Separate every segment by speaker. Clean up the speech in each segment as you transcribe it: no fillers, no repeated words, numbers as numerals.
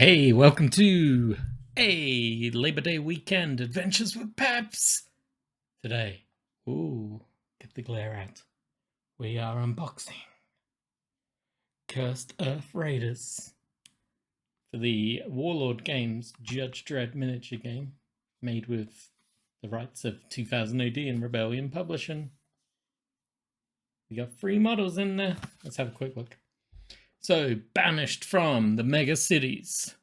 Speaker 1: Hey, welcome to a Labor Day weekend adventures with Peps. Today, get the glare out. We are unboxing Cursed Earth Raiders for the Warlord Games Judge Dredd miniature game, made with the rights of 2000 AD and Rebellion Publishing. We got 3 models in there. Let's have a quick look. So, banished from the mega cities.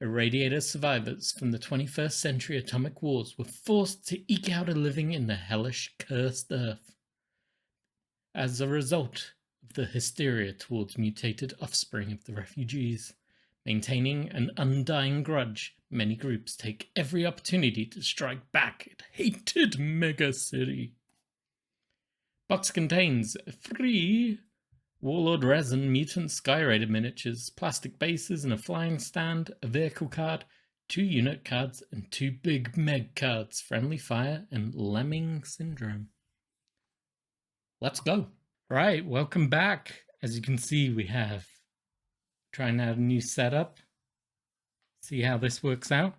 Speaker 1: Irradiator survivors from the 21st century atomic wars were forced to eke out a living in the hellish, cursed Earth. As a result of the hysteria towards mutated offspring of the refugees, maintaining an undying grudge, many groups take every opportunity to strike back at hated mega city. Box contains 3 Warlord resin mutant Skyraider miniatures, plastic bases and a flying stand, a vehicle card, 2 unit cards, and 2 Big Meg cards, Friendly Fire and Lemmings Syndrome. Let's go. Right, welcome back. As you can see, we have trying out a new setup. See how this works out.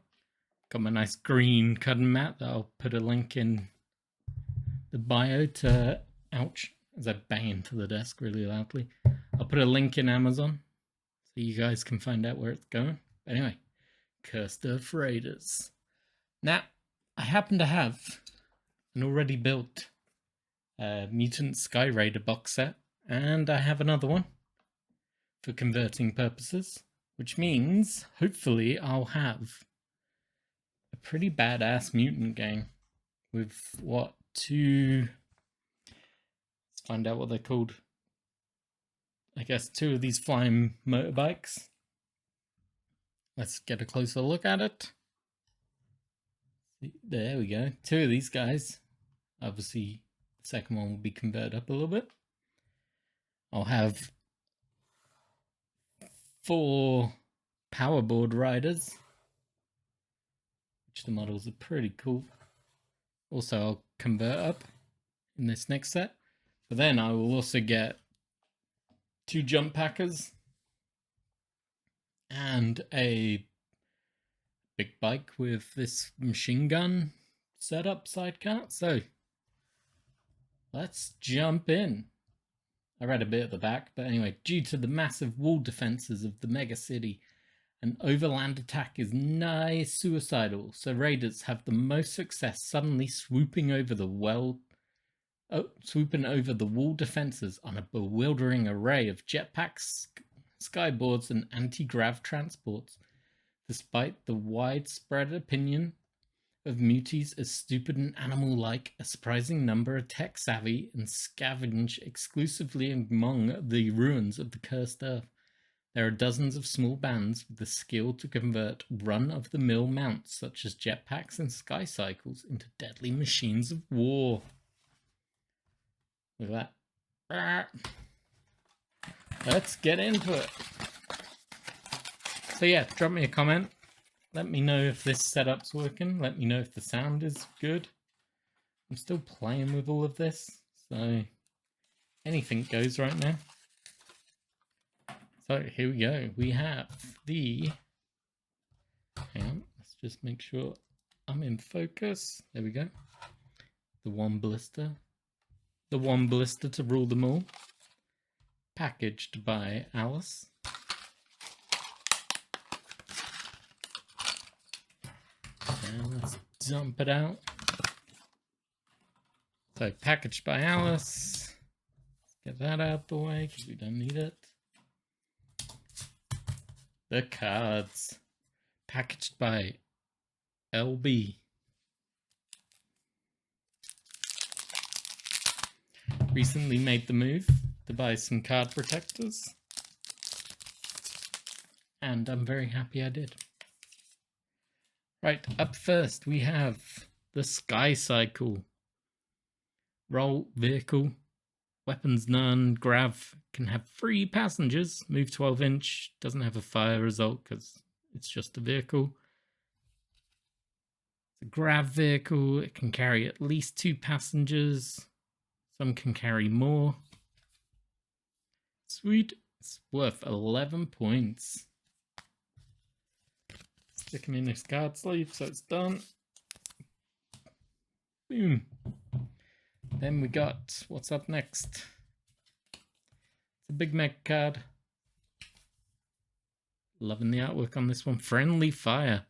Speaker 1: Got my nice green cutting mat that I'll put a link in the bio to... Ouch. As I bang into the desk really loudly. I'll put a link in Amazon so you guys can find out where it's going. But anyway, Cursed Earth Raiders. Now, I happen to have an already built mutant Skyraider box set, and I have another one for converting purposes, which means hopefully I'll have a pretty badass mutant game with what, 2... find out what they're called. I guess 2 of these flying motorbikes. Let's get a closer look at it. There we go. 2 of these guys. Obviously, the second one will be converted up a little bit. I'll have 4 powerboard riders, which the models are pretty cool. Also, I'll convert up in this next set. But then I will also get 2 jump packers and a big bike with this machine gun setup sidecar. So let's jump in. I read a bit at the back, but anyway, due to the massive wall defenses of the mega city, an overland attack is nigh suicidal. So raiders have the most success suddenly swooping over the wall defenses on a bewildering array of jetpacks, skyboards, and anti-grav transports, despite the widespread opinion of muties as stupid and animal-like. A surprising number are tech-savvy and scavenge exclusively among the ruins of the cursed earth. There are dozens of small bands with the skill to convert run-of-the-mill mounts such as jetpacks and sky cycles into deadly machines of war. Look at that. Let's get into it. So yeah, drop me a comment. Let me know if this setup's working. Let me know if the sound is good. I'm still playing with all of this, so anything goes right now. So here we go. We have the... Hang on, let's just make sure I'm in focus. There we go. The one blister. The one blister to rule them all. Packaged by Alice. And let's dump it out. So packaged by Alice. Let's get that out the way because we don't need it. The cards. Packaged by LB. Recently made the move to buy some card protectors, and I'm very happy I did. Right, up first we have the Sky Cycle. Roll vehicle, weapons none, grav, can have 3 passengers, move 12 inch, doesn't have a fire result because it's just a vehicle. It's a grav vehicle, it can carry at least 2 passengers. Some can carry more. Sweet. It's worth 11 points. Stick him in his card sleeve so it's done. Boom. Then we got, what's up next? It's a Big Meg card. Loving the artwork on this one. Friendly Fire.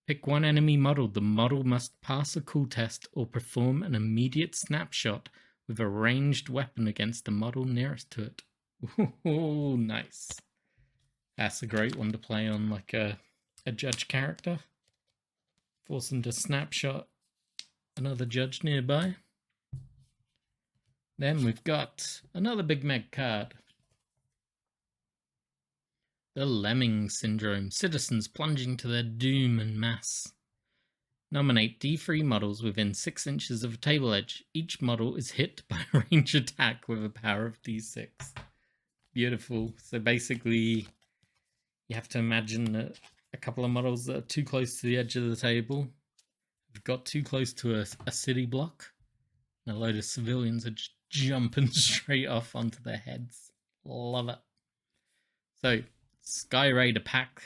Speaker 1: Pick one enemy model. The model must pass a cool test or perform an immediate snapshot with a ranged weapon against the model nearest to it. Ooh, nice. That's a great one to play on like a judge character. Force them to snapshot another judge nearby. Then we've got another Big Meg card. The Lemmings Syndrome. Citizens plunging to their doom en masse. Nominate D3 models within 6 inches of a table edge. Each model is hit by a range attack with a power of D6. Beautiful. So basically, you have to imagine that a couple of models that are too close to the edge of the table have got too close to a city block, and a load of civilians are just jumping straight off onto their heads. Love it. So, Skyraider pack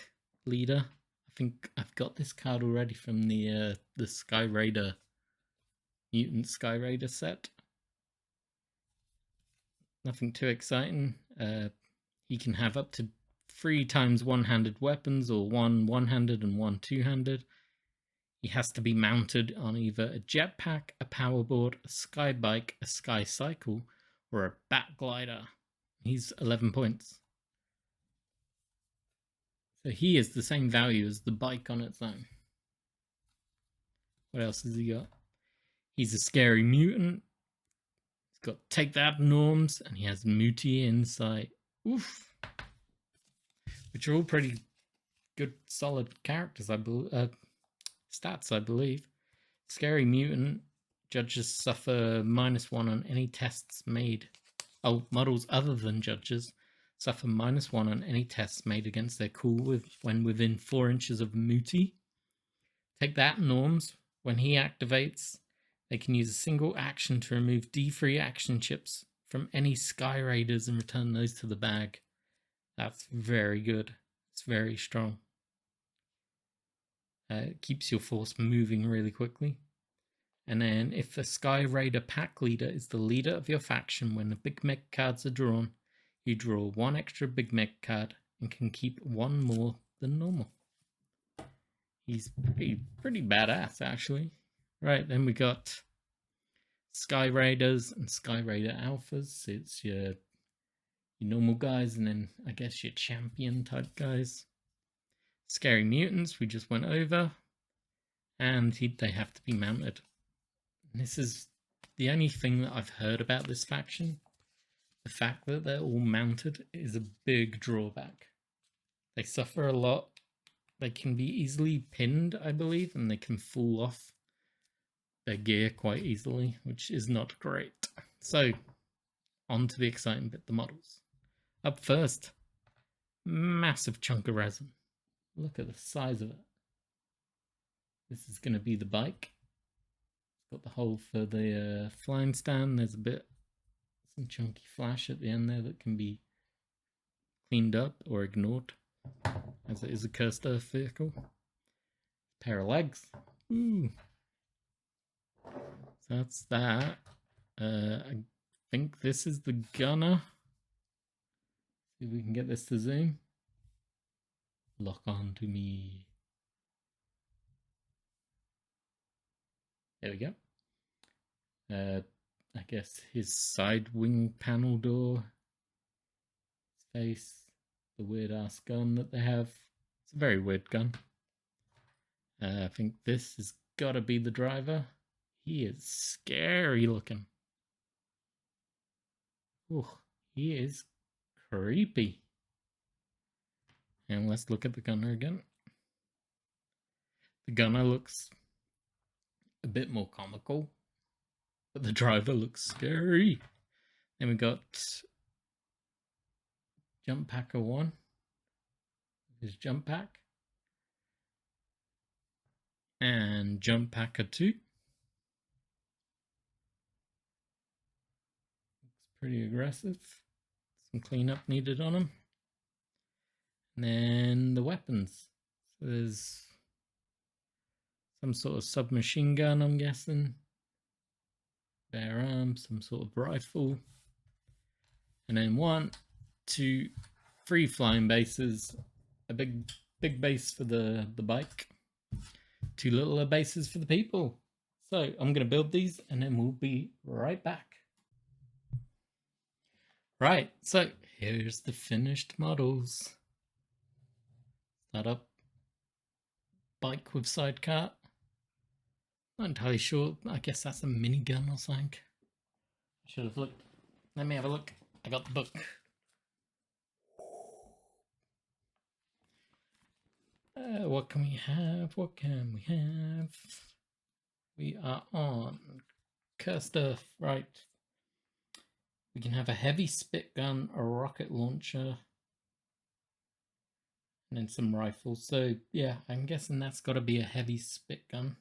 Speaker 1: leader. I think I've got this card already from the Skyraider mutant Skyraider set. Nothing too exciting. He can have up to 3 times one-handed weapons, or 1 one-handed and 1 two-handed. He has to be mounted on either a jetpack, a powerboard, a sky bike, a sky cycle, or a bat glider. He's 11 points. So he is the same value as the bike on its own. What else has he got? He's a scary mutant. He's got Take That norms, and he has Mutie Insight. Oof. Which are all pretty good, solid characters, I believe. Stats, I believe. Scary mutant. Judges suffer -1 on any tests made. Oh, models other than judges suffer -1 on any tests made against their cool when within 4 inches of Mutie. Take That norms. When he activates, they can use a single action to remove D3 action chips from any Skyraiders and return those to the bag. That's very good. It's very strong. It keeps your force moving really quickly. And then if the Skyraider pack leader is the leader of your faction, when the Big Meg cards are drawn, you draw 1 extra Big Meg card and can keep 1 more than normal. He's pretty badass, actually. Right, then we got Skyraiders and Skyraider Alphas. It's your normal guys, and then I guess your champion type guys. Scary mutants we just went over, and they have to be mounted. And this is the only thing that I've heard about this faction. The fact that they're all mounted is a big drawback. They suffer a lot. They can be easily pinned, I believe, and they can fall off their gear quite easily, which is not great. So, on to the exciting bit, the models. Up first, massive chunk of resin. Look at the size of it. This is going to be the bike. It's got the hole for the flying stand. There's some chunky flash at the end there that can be cleaned up or ignored, as it is a cursed earth vehicle. Pair of legs. Ooh. So that's that. I think this is the gunner. See if we can get this to zoom. Lock on to me. There we go. I guess his side wing panel door. His face. The weird ass gun that they have. It's a very weird gun. I think this has got to be the driver. He is scary looking. Ooh, he is creepy. And let's look at the gunner again. The gunner looks a bit more comical, but the driver looks scary. Then we got Jump Packer 1. His jump pack. And Jump Packer 2. Looks pretty aggressive. Some cleanup needed on him. And then the weapons. So there's some sort of submachine gun, I'm guessing. Bare arms, some sort of rifle. And then 1, 2, 3 flying bases. A big base for the bike. 2 littler bases for the people. So I'm going to build these and then we'll be right back. Right, so here's the finished models. Start up. Bike with sidecar. Not entirely sure. I guess that's a minigun or something. I should have looked. Let me have a look. I got the book. What can we have? What can we have? We are on Cursed Earth, right. We can have a heavy spit gun, a rocket launcher, and then some rifles. So yeah, I'm guessing that's got to be a heavy spit gun.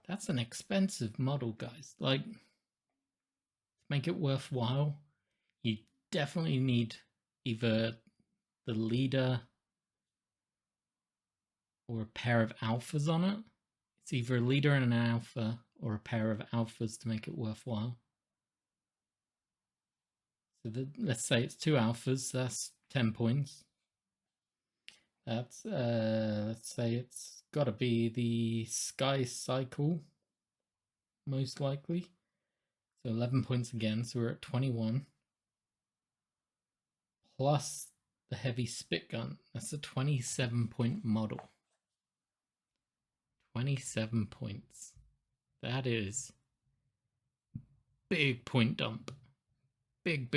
Speaker 1: That's an expensive model, guys. Like, to make it worthwhile, you definitely need either the leader or a pair of alphas on it. It's either a leader and an alpha or a pair of alphas to make it worthwhile. So let's say it's 2 alphas, that's 10 points. That's, let's say it's got to be the Sky Cycle, most likely. So 11 points again, so we're at 21. Plus the heavy spit gun, that's a 27-point model. 27 points. That is big point dump. Big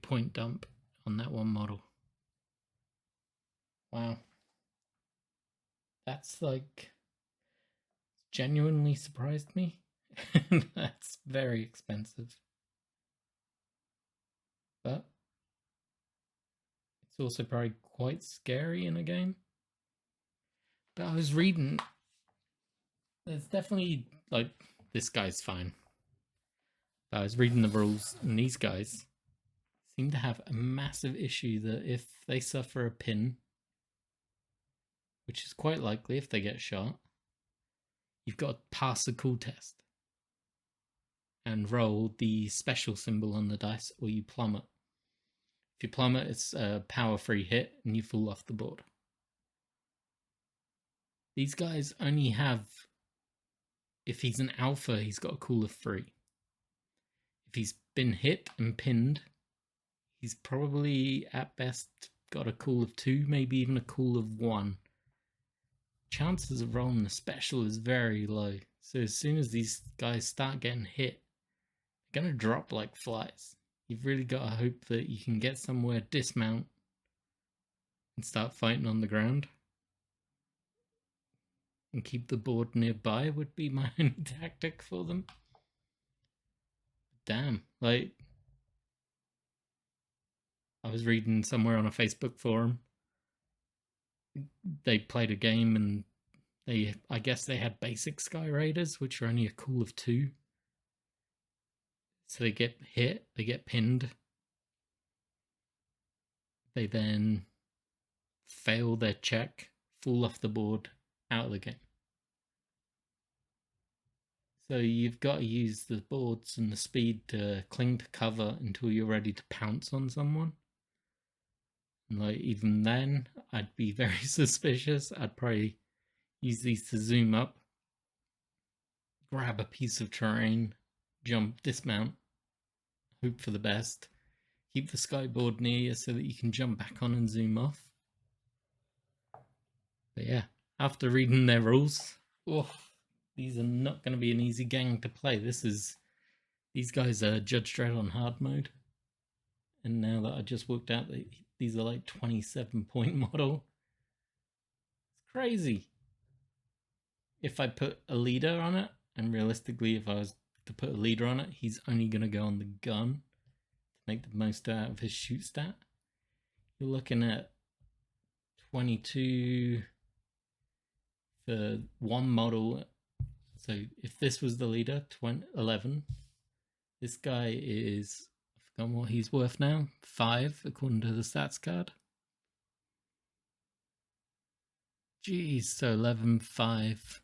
Speaker 1: point dump on that one model. Wow. That's like, genuinely surprised me. That's very expensive. But it's also probably quite scary in a game. But I was reading, there's definitely, like, this guy's fine. But I was reading the rules, and these guys seem to have a massive issue that if they suffer a pin, which is quite likely if they get shot, you've got to pass a cool test and roll the special symbol on the dice, or you plummet. If you plummet, it's a power-free hit and you fall off the board. These guys only have, if he's an alpha, he's got a cool of 3. If he's been hit and pinned, he's probably at best got a cool of 2, maybe even a cool of 1. Chances of rolling the special is very low. So as soon as these guys start getting hit, they're going to drop like flies. You've really got to hope that you can get somewhere, dismount, and start fighting on the ground. And keep the board nearby would be my only tactic for them. Damn, like, I was reading somewhere on a Facebook forum, they played a game and I guess they had basic Skyraiders, which are only a cool of 2. So they get hit, they get pinned. They then fail their check, fall off the board, out of the game. So you've got to use the boards and the speed to cling to cover until you're ready to pounce on someone. And like, even then, I'd be very suspicious. I'd probably use these to zoom up, grab a piece of terrain, jump, dismount, hope for the best, keep the skyboard near you so that you can jump back on and zoom off. But yeah, after reading their rules, these are not going to be an easy gang to play. These guys are Judge Dredd on hard mode. And now that I just worked out that these are like 27-point model, it's crazy. If I put a leader on it, and realistically if I was to put a leader on it, he's only going to go on the gun to make the most out of his shoot stat. You're looking at 22 for one model. So if this was the leader, 11. This guy is, I've forgotten what he's worth now, 5 according to the stats card. Jeez, so 11-5. So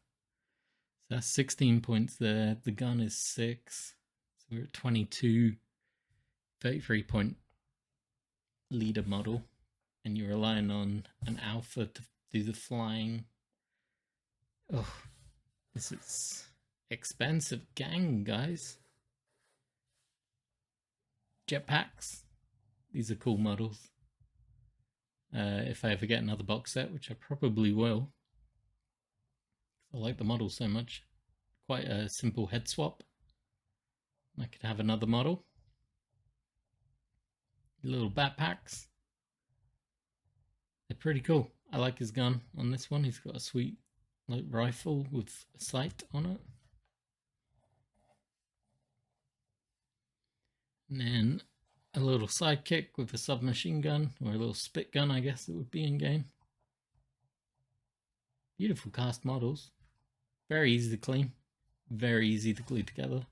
Speaker 1: that's 16 points there. The gun is 6. So we're at 22. 33-point leader model. And you're relying on an alpha to do the flying. Oh, this is expensive gang, guys. Jetpacks. These are cool models. If I ever get another box set, which I probably will. I like the model so much. Quite a simple head swap. I could have another model. Little backpacks. They're pretty cool. I like his gun on this one. He's got a sweet like rifle with a sight on it. And then a little sidekick with a submachine gun, or a little spit gun, I guess it would be in game. Beautiful cast models. Very easy to clean. Very easy to glue together.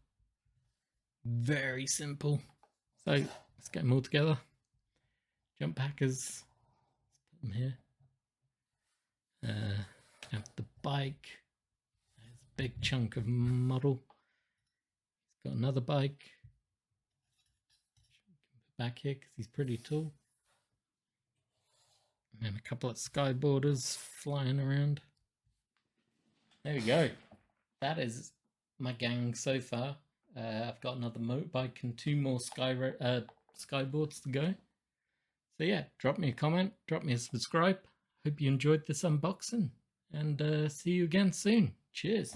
Speaker 1: Very simple. So let's get them all together. Jump packers. Let's put them here. Have the bike. There's a big chunk of model. He's got another bike. Back here because he's pretty tall. And then a couple of skyboarders flying around. There we go. That is my gang so far. I've got another motorbike and 2 more skyboards to go. So yeah, drop me a comment, drop me a subscribe. Hope you enjoyed this unboxing, and see you again soon. Cheers.